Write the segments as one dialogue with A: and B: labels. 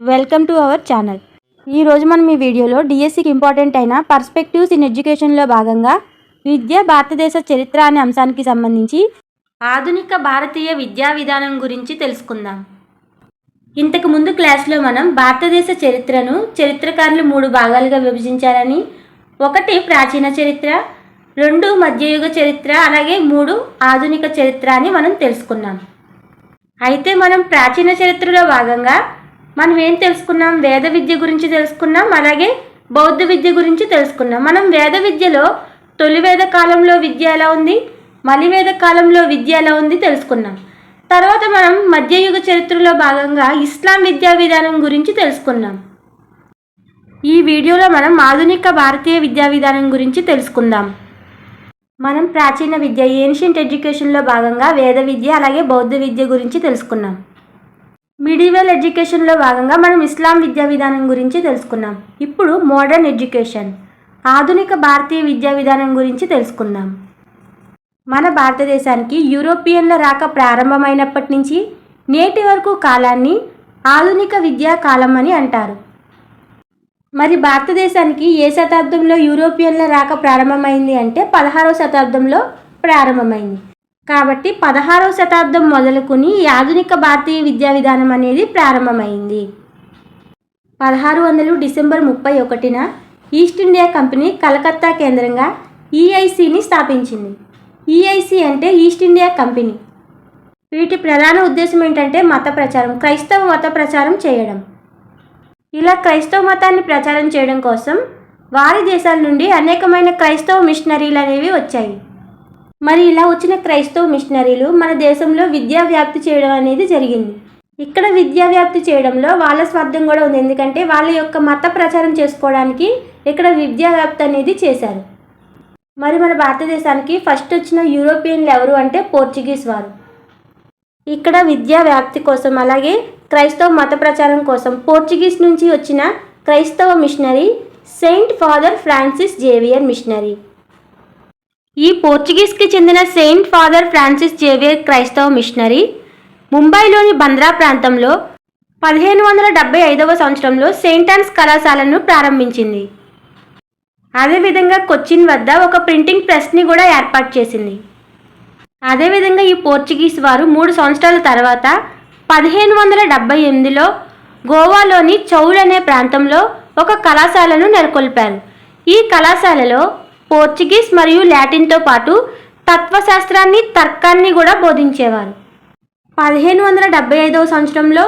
A: Welcome to our channel. ఈరోజు మనం ఈ వీడియోలో డిఎస్సికి ఇంపార్టెంట్ అయిన పర్స్పెక్టివ్స్ ఇన్ ఎడ్యుకేషన్లో భాగంగా విద్య భారతదేశ చరిత్ర అనే అంశానికి సంబంధించి ఆధునిక భారతీయ విద్యా విధానం గురించి తెలుసుకుందాం. ఇంతకు ముందు క్లాస్లో మనం భారతదేశ చరిత్రను చరిత్రకారులు 3 భాగాలుగా విభజించారని, 1 ప్రాచీన చరిత్ర, 2 మధ్యయుగ చరిత్ర, అలాగే 3 ఆధునిక చరిత్ర అని మనం తెలుసుకున్నాం. అయితే మనం ప్రాచీన చరిత్రలో భాగంగా మనం ఏం తెలుసుకున్నాం? వేద విద్య గురించి తెలుసుకున్నాం, అలాగే బౌద్ధ విద్య గురించి తెలుసుకున్నాం. మనం వేద విద్యలో తొలి వేద కాలంలో విద్య ఎలా ఉంది, మలివేద కాలంలో విద్య ఎలా ఉంది తెలుసుకున్నాం. తర్వాత మనం మధ్యయుగ చరిత్రలో భాగంగా ఇస్లాం విద్యా విధానం గురించి తెలుసుకున్నాం. ఈ వీడియోలో మనం ఆధునిక భారతీయ విద్యా విధానం గురించి తెలుసుకుందాం. మనం ప్రాచీన విద్య ఏన్షియంట్ ఎడ్యుకేషన్లో భాగంగా వేద విద్య అలాగే బౌద్ధ విద్య గురించి తెలుసుకున్నాం. మిడివల్ ఎడ్యుకేషన్లో భాగంగా మనం ఇస్లాం విద్యా విధానం గురించి తెలుసుకున్నాం. ఇప్పుడు మోడర్న్ ఎడ్యుకేషన్ ఆధునిక భారతీయ విద్యా విధానం గురించి తెలుసుకుందాం. మన భారతదేశానికి యూరోపియన్ల రాక ప్రారంభమైనప్పటి నుంచి నేటి వరకు కాలాన్ని ఆధునిక విద్యా కాలం అని అంటారు. మరి భారతదేశానికి ఏ శతాబ్దంలో యూరోపియన్ల రాక ప్రారంభమైంది అంటే 16వ శతాబ్దంలో ప్రారంభమైంది. కాబట్టి 16వ శతాబ్దం మొదలుకొని ఈ ఆధునిక భారతీయ విద్యా విధానం అనేది ప్రారంభమైంది. 1600 డిసెంబర్ 31న ఈస్ట్ ఇండియా కంపెనీ కలకత్తా కేంద్రంగా ఈఐసిని స్థాపించింది. ఈఐసి అంటే ఈస్ట్ ఇండియా కంపెనీ. వీటి ప్రధాన ఉద్దేశం ఏంటంటే మత ప్రచారం, క్రైస్తవ మత ప్రచారం చేయడం. ఇలా క్రైస్తవ మతాన్ని ప్రచారం చేయడం కోసం వారి దేశాల నుండి అనేకమైన క్రైస్తవ మిషనరీలు అనేవి వచ్చాయి. మరి ఇలా వచ్చిన క్రైస్తవ మిషనరీలు మన దేశంలో విద్యా వ్యాప్తి చేయడం అనేది జరిగింది. ఇక్కడ విద్యా వ్యాప్తి చేయడంలో వాళ్ళ స్వార్థం కూడా ఉంది. ఎందుకంటే వాళ్ళ యొక్క మత ప్రచారం చేసుకోవడానికి ఇక్కడ విద్యా వ్యాప్తి అనేది చేశారు. మరి మన భారతదేశానికి ఫస్ట్ వచ్చిన యూరోపియన్లు ఎవరు అంటే పోర్చుగీస్ వారు. ఇక్కడ విద్యా వ్యాప్తి కోసం అలాగే క్రైస్తవ మత ప్రచారం కోసం పోర్చుగీస్ నుంచి వచ్చిన క్రైస్తవ missionary saint father Francis Xavier missionary. ఈ పోర్చుగీస్కి చెందిన సెయింట్ ఫాదర్ ఫ్రాన్సిస్ జేవియర్ క్రైస్తవ మిషనరీ ముంబైలోని బంద్రా ప్రాంతంలో 1575వ సంవత్సరంలో సెయింట్ ఆన్స్ కళాశాలను ప్రారంభించింది. అదేవిధంగా కొచ్చిన్ వద్ద ఒక ప్రింటింగ్ ప్రెస్ని కూడా ఏర్పాటు చేసింది. అదేవిధంగా ఈ పోర్చుగీస్ వారు 3 సంవత్సరాల తర్వాత 1578లో గోవాలోని చౌల్ అనే ప్రాంతంలో ఒక కళాశాలను నెలకొల్పారు. ఈ కళాశాలలో పోర్చుగీస్ మరియు లాటిన్తో పాటు తత్వశాస్త్రాన్ని, తర్కాన్ని కూడా బోధించేవారు. 1575వ సంవత్సరంలో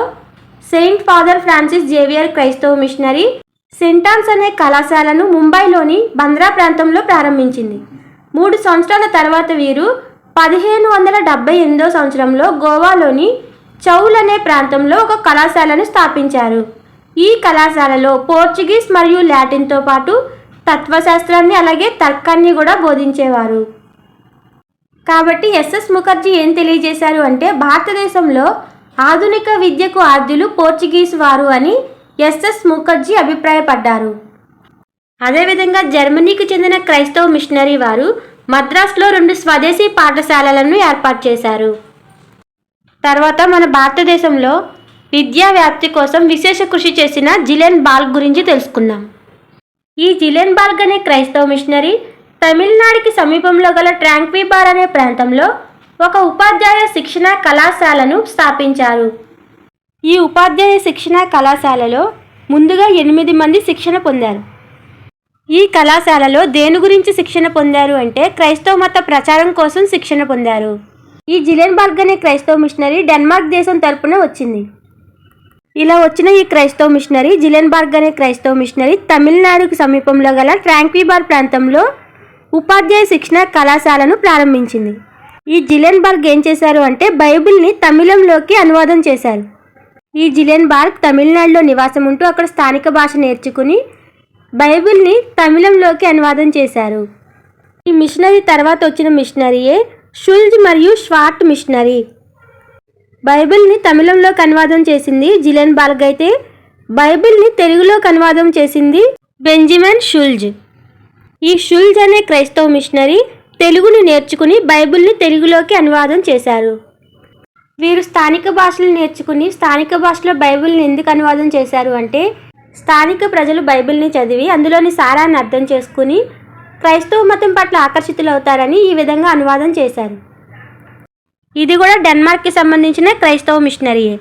A: సెయింట్ ఫాదర్ ఫ్రాన్సిస్ జేవియర్ క్రైస్తవ మిషనరీ సెయింట్ ఆన్స్ అనే కళాశాలను ముంబైలోని బంద్రా ప్రాంతంలో ప్రారంభించింది. 3 సంవత్సరాల తర్వాత వీరు 1578వ సంవత్సరంలో గోవాలోని చౌల్ అనే ప్రాంతంలో ఒక కళాశాలను స్థాపించారు. ఈ కళాశాలలో పోర్చుగీస్ మరియు లాటిన్తో పాటు తత్వశాస్త్రాన్ని అలాగే తర్కాన్ని కూడా బోధించేవారు. కాబట్టి ఎస్ఎస్ ముఖర్జీ ఏం తెలియజేశారు అంటే భారతదేశంలో ఆధునిక విద్యకు ఆద్యులు పోర్చుగీస్ వారు అని ఎస్ఎస్ ముఖర్జీ అభిప్రాయపడ్డారు. అదేవిధంగా జర్మనీకి చెందిన క్రైస్తవ మిషనరీ వారు మద్రాసులో 2 స్వదేశీ పాఠశాలలను ఏర్పాటు చేశారు. తర్వాత మన భారతదేశంలో విద్యా వ్యాప్తి కోసం విశేష కృషి చేసిన జిలెన్ బాల్గ్ గురించి తెలుసుకుందాం. ఈ జిలెన్ బాల్గ్ అనే క్రైస్తవ మిషనరీ తమిళనాడుకి సమీపంలో గల ట్రాంక్వీబార్ అనే ప్రాంతంలో ఒక ఉపాధ్యాయ శిక్షణ కళాశాలను స్థాపించారు. ఈ ఉపాధ్యాయ శిక్షణ కళాశాలలో ముందుగా 8 మంది శిక్షణ పొందారు. ఈ కళాశాలలో దేని గురించి శిక్షణ పొందారు అంటే క్రైస్తవ మత ప్రచారం కోసం శిక్షణ పొందారు. ఈ జిలెన్ బాల్గ్ అనే క్రైస్తవ మిషనరీ డెన్మార్క్ దేశం తరపున వచ్చింది. ఇలా వచ్చిన ఈ క్రైస్తవ మిషనరీ జిలెన్ బాల్గ్ అనే క్రైస్తవ మిషనరీ తమిళనాడుకు సమీపంలో గల ట్రాంక్వీబార్ ప్రాంతంలో ఉపాధ్యాయ శిక్షణ కళాశాలను ప్రారంభించింది. ఈ జిలెన్ బాల్గ్ ఏం చేశారు అంటే బైబిల్ని తమిళంలోకి అనువాదం చేశారు. ఈ జిలెన్ బాల్గ్ తమిళనాడులో నివాసం ఉంటూ అక్కడ స్థానిక భాష నేర్చుకుని బైబిల్ని తమిళంలోకి అనువాదం చేశారు. ఈ మిషనరీ తర్వాత వచ్చిన మిషనరీయే షుల్జ్ మరియు స్వార్ట్ మిషనరీ. బైబిల్ని తమిళంలోకి అనువాదం చేసింది జిలెన్ బాల్గ్ అయితే బైబిల్ని తెలుగులోకి అనువాదం చేసింది బెంజమిన్ షుల్జ్. ఈ షుల్జ్ అనే క్రైస్తవ మిషనరీ తెలుగుని నేర్చుకుని బైబిల్ని తెలుగులోకి అనువాదం చేశారు. వీరు స్థానిక భాషలు నేర్చుకుని స్థానిక భాషలో బైబిల్ని ఎందుకు అనువాదం చేశారు అంటే స్థానిక ప్రజలు బైబిల్ని చదివి అందులోని సారాన్ని అర్థం చేసుకుని క్రైస్తవ మతం పట్ల ఆకర్షితులవుతారని ఈ విధంగా అనువాదం చేశారు. ఇది కూడా డెన్మార్క్కి సంబంధించిన క్రైస్తవ మిషనరీయే.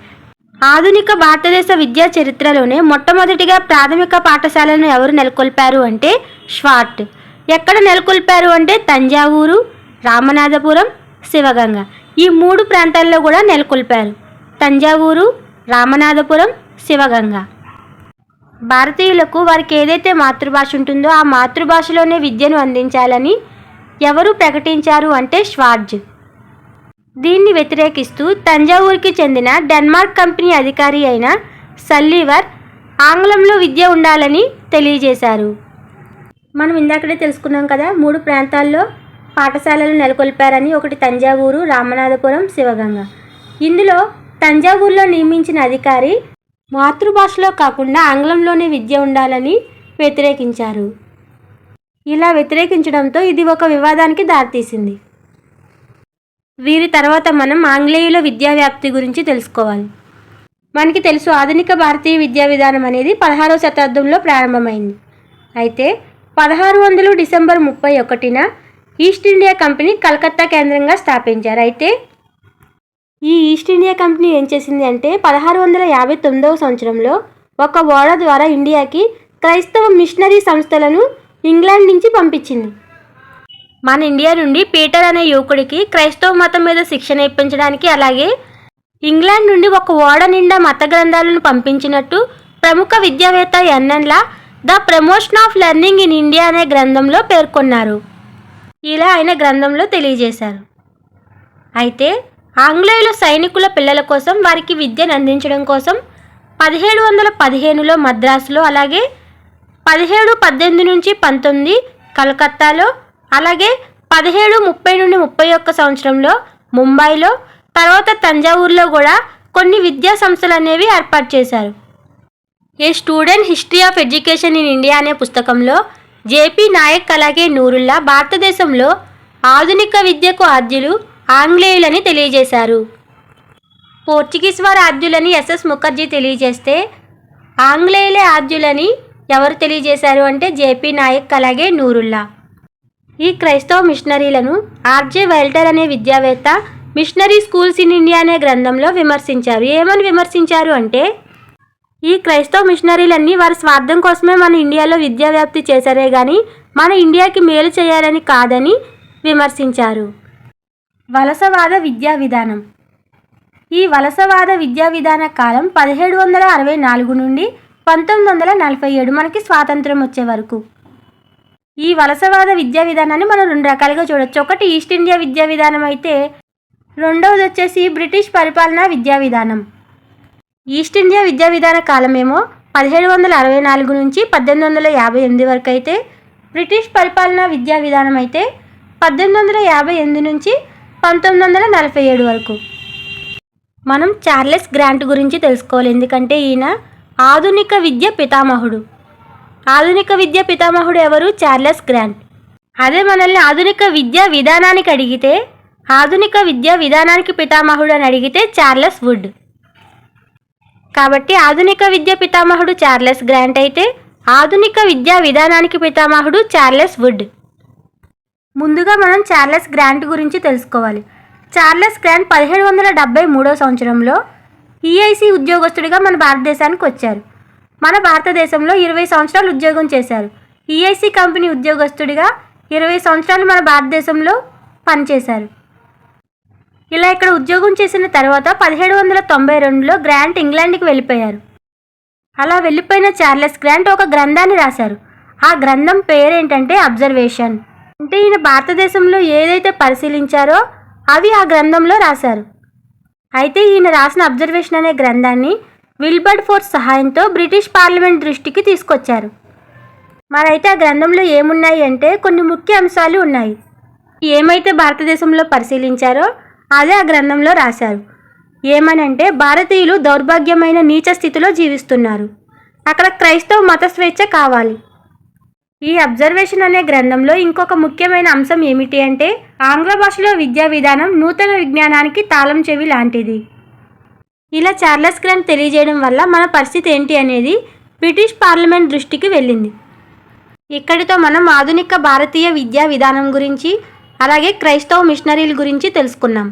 A: ఆధునిక భారతదేశ విద్యా చరిత్రలోనే మొట్టమొదటిగా ప్రాథమిక పాఠశాలను ఎవరు నెలకొల్పారు అంటే స్వార్ట్. ఎక్కడ నెలకొల్పారు అంటే తంజావూరు, రామనాథపురం, శివగంగ ఈ 3 ప్రాంతాల్లో కూడా నెలకొల్పారు. తంజావూరు, రామనాథపురం, శివగంగ. భారతీయులకు వారికి ఏదైతే మాతృభాష ఉంటుందో ఆ మాతృభాషలోనే విద్యను అందించాలని ఎవరు ప్రకటించారు అంటే స్వార్జ్. దీన్ని వ్యతిరేకిస్తూ తంజావూరుకి చెందిన డెన్మార్క్ కంపెనీ అధికారి అయిన సల్లీవర్ ఆంగ్లంలో విద్య ఉండాలని తెలియజేశారు. మనం ఇందాకడే తెలుసుకున్నాం కదా 3 ప్రాంతాల్లో పాఠశాలలు నెలకొల్పారని. ఒకటి తంజావూరు, రామనాథపురం, శివగంగ. ఇందులో తంజావూరులో నియమించిన అధికారి మాతృభాషలో కాకుండా ఆంగ్లంలోనే విద్య ఉండాలని వ్యతిరేకించారు. ఇలా వ్యతిరేకించడంతో ఇది ఒక వివాదానికి దారితీసింది. వీరి తర్వాత మనం ఆంగ్లేయుల విద్యా వ్యాప్తి గురించి తెలుసుకోవాలి. మనకి తెలుసు ఆధునిక భారతీయ విద్యా విధానం అనేది 16వ శతాబ్దంలో ప్రారంభమైంది. అయితే 1600 డిసెంబర్ 31న ఈస్ట్ ఇండియా కంపెనీ కలకత్తా కేంద్రంగా స్థాపించారు. అయితే ఈ ఈస్ట్ ఇండియా కంపెనీ ఏం చేసింది అంటే 1659వ సంవత్సరంలో ఒక ఓడ ద్వారా ఇండియాకి క్రైస్తవ మిషనరీ సంస్థలను ఇంగ్లాండ్ నుంచి పంపించింది. మన ఇండియా నుండి పీటర్ అనే యువకుడికి క్రైస్తవ మతం మీద శిక్షణ ఇప్పించడానికి, అలాగే ఇంగ్లాండ్ నుండి ఒక ఓడ నిండా మత గ్రంథాలను పంపించినట్టు ప్రముఖ విద్యావేత్త ఎన్ఎన్లా the promotion of learning in India అనే గ్రంథంలో పేర్కొన్నారు. ఇలా ఆయన గ్రంథంలో తెలియజేశారు. అయితే ఆంగ్లేయుల సైనికుల పిల్లల కోసం వారికి విద్యను అందించడం కోసం 1715లో మద్రాసులో, అలాగే 1718 నుంచి 19 కలకత్తాలో, అలాగే 1730 నుండి 31 సంవత్సరంలో ముంబైలో, తర్వాత తంజావూరులో కూడా కొన్ని విద్యా సంస్థలు అనేవి ఏర్పాటు చేశారు. A student history of education in India అనే పుస్తకంలో జేపీ నాయక్ అలాగే నూరుల్లా భారతదేశంలో ఆధునిక విద్యకు ఆద్యులు ఆంగ్లేయులని తెలియజేశారు. పోర్చుగీస్ వారి ఆద్యులని ఎస్ఎస్ ముఖర్జీ తెలియజేస్తే ఆంగ్లేయులే ఆద్యులని ఎవరు తెలియజేశారు అంటే జేపీ నాయక్ అలాగే నూరుల్లా. ఈ క్రైస్తవ మిషనరీలను ఆర్జే వెల్టర్ అనే విద్యావేత్త మిషనరీ స్కూల్స్ ఇన్ ఇండియా అనే గ్రంథంలో విమర్శించారు. ఏమని విమర్శించారు అంటే ఈ క్రైస్తవ మిషనరీలన్నీ వారి స్వార్థం కోసమే మన ఇండియాలో విద్యా వ్యాప్తి చేశారే కానీ మన ఇండియాకి మేలు చేయాలని కాదని విమర్శించారు. వలసవాద విద్యా విధానం. ఈ వలసవాద విద్యా విధాన కాలం 1764 నుండి 1947 మనకి స్వాతంత్రం వచ్చే వరకు. ఈ వలసవాద విద్యా విధానాన్ని మనం 2 రకాలుగా చూడొచ్చు. ఒకటి ఈస్ట్ ఇండియా విద్యా విధానం అయితే రెండవది వచ్చేసి బ్రిటిష్ పరిపాలనా విద్యా విధానం. ఈస్ట్ ఇండియా విద్యా విధాన కాలమేమో 1764 నుంచి 1858 వరకు అయితే, బ్రిటిష్ పరిపాలనా విద్యా విధానం అయితే 1858 నుంచి 1947 వరకు. మనం చార్లెస్ గ్రాంట్ గురించి తెలుసుకోవాలి. ఎందుకంటే ఈయన ఆధునిక విద్య పితామహుడు. ఆధునిక విద్య పితామహుడు ఎవరు? Charles grant. అదే మనల్ని ఆధునిక విద్యా విధానానికి అడిగితే, ఆధునిక విద్యా విధానానికి పితామహుడు అని అడిగితే చార్లెస్ వుడ్. కాబట్టి ఆధునిక విద్య పితామహుడు చార్లెస్ గ్రాంట్ అయితే ఆధునిక విద్యా విధానానికి పితామహుడు చార్లెస్ వుడ్. ముందుగా మనం చార్లెస్ గ్రాంట్ గురించి తెలుసుకోవాలి. చార్లెస్ గ్రాంట్ 1773వ సంవత్సరంలో ఈఐసి ఉద్యోగస్తుడిగా మన భారతదేశానికి వచ్చారు. మన భారతదేశంలో 20 సంవత్సరాలు ఉద్యోగం చేశారు. ఈఐసి కంపెనీ ఉద్యోగస్తుడిగా 20 సంవత్సరాలు మన భారతదేశంలో పనిచేశారు. ఇలా ఇక్కడ ఉద్యోగం చేసిన తర్వాత 1792లో గ్రాంట్ ఇంగ్లాండ్కి వెళ్ళిపోయారు. అలా వెళ్ళిపోయిన చార్లెస్ గ్రాంట్ ఒక గ్రంథాన్ని రాశారు. ఆ గ్రంథం పేరేంటంటే అబ్జర్వేషన్. అంటే ఈయన భారతదేశంలో ఏదైతే పరిశీలించారో అవి ఆ గ్రంథంలో రాశారు. అయితే ఈయన రాసిన అబ్జర్వేషన్ అనే గ్రంథాన్ని విల్బర్డ్ ఫోర్స్ సహాయంతో బ్రిటిష్ పార్లమెంట్ దృష్టికి తీసుకొచ్చారు. మరైతే ఆ గ్రంథంలో ఏమున్నాయి అంటే కొన్ని ముఖ్య అంశాలు ఉన్నాయి. ఏమైతే భారతదేశంలో పరిశీలించారో అదే ఆ గ్రంథంలో రాశారు. ఏమనంటే భారతీయులు దౌర్భాగ్యమైన నీచ స్థితిలో జీవిస్తున్నారు. అక్కడ క్రైస్తవ మత స్వేచ్ఛ కావాలి. ఈ అబ్జర్వేషన్ అనే గ్రంథంలో ఇంకొక ముఖ్యమైన అంశం ఏమిటి అంటే ఆంగ్ల భాషలో విద్యా విధానం నూతన విజ్ఞానానికి తాళం చెవి లాంటిది. ఇలా చార్లెస్ గ్రాంట్ తెలియజేయడం వల్ల మన పరిస్థితి ఏంటి అనేది బ్రిటిష్ పార్లమెంట్ దృష్టికి వెళ్ళింది. ఇక్కడితో మనం ఆధునిక భారతీయ విద్యా విధానం గురించి అలాగే క్రైస్తవ మిషనరీల గురించి తెలుసుకున్నాం.